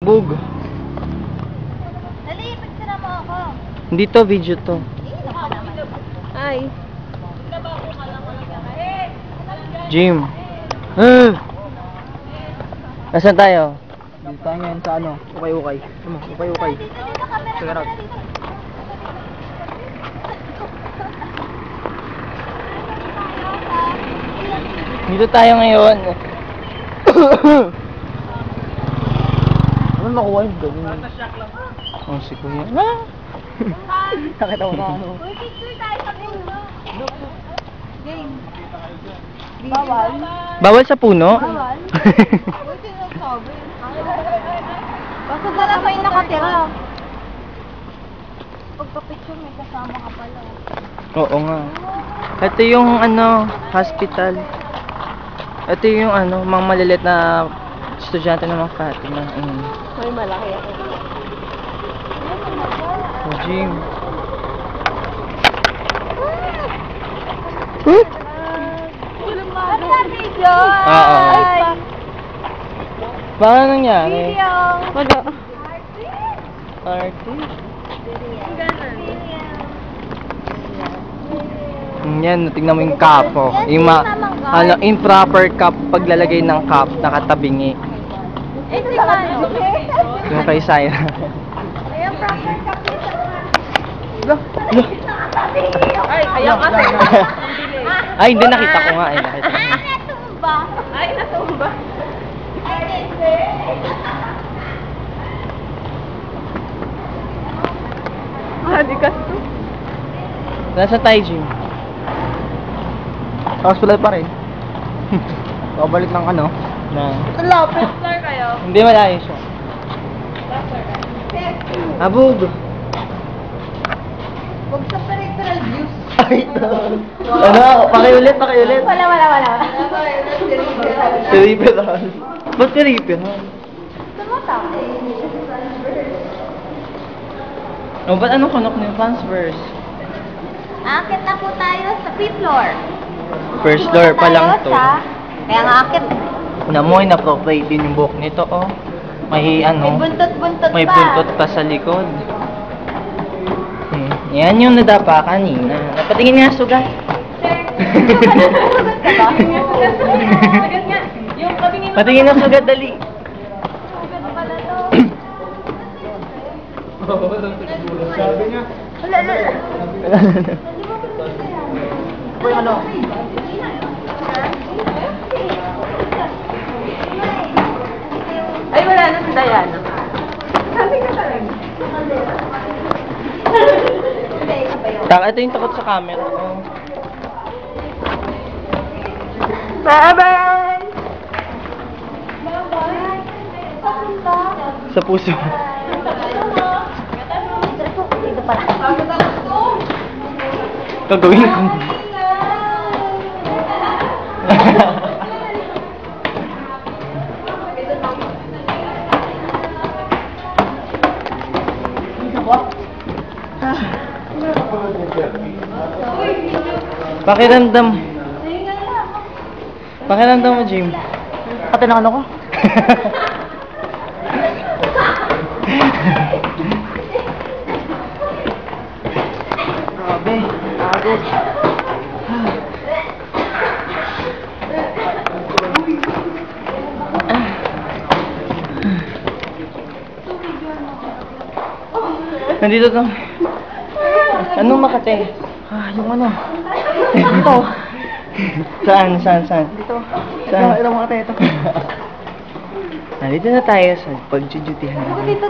Bug. Dali, pagtira mo ako. Hindi to, video to. Ay. Jim. Nasaan tayo? Dito tayo ngayon sa ano, ukay-ukay. Ano, ukay-ukay. Check it out. Dito tayo ngayon. Ano nakuha yung ganyan? Oh, si Kuya. Nakita mo na ano. Uy, picture tayo sa puno. Game. Bawal. Bawal sa puno? Bawal. Uy, sinagsabi. Basta pala pa yung nakatira. Pagka-picture may kasama ka pala. Oo nga. Ito yung ano, hospital. Ito yung ano, mga malilit na estudyante ng mga Fatima. May malaki ako. Oh, Jim. Ano na video? Oo. Paano nangyari? Video. Party? Yan, tingnan mo yung cup, oh. Yung ano, improper cup paglalagay ng cup, nakatabingi. Eh, si Mano. Yung kay Syra. Ayan, proper copy. Ay, kaya kasi. Ay, hindi, nakita ko nga. Ay, nakita ko. Natumba. Ay, natumba. Ay, hindi. Halikas to. Nasa tayo, Jim? Hospital pa rin. Babalik ng ano. Na. Lapit lang kayo. Hindi malayo siya. Abog. Huwag sa peripheral views. Ay, ano? Pakiulit. Wala. Cerebral. Ba't cerebral? Tumatake. Oh, ba't anong kunok ng transverse? Akit na po tayo sa 5th floor. First floor pa lang to. Kaya nga akit. Namoy, na-appropriate din yung buhok nito, oh. May ano, May buntot-buntot may pa. buntot pa sa likod. Yan yung nadapa kanina. Napatingin nga sugat. Patingin ng sugat, dali. Sugat pala to. Sabi niya. Wala. Uy, ano? Ay, wala na si Diana. Sabi ka talaga. Ito yung takot sa camera. Oh. Bye-bye! Bye-bye! Papunta? Sa puso. Dito pala. Gagawin ko. Pakiramdam. Pakiramdam mo, Jim. Ate ng ano ko? Grabe. Agos. Nandito to. Anong Makate? Yung ano? Ito. Saan? Dito. Saan? Ilang mga ito. Nandito na tayo sa pagdudutihan. Dito,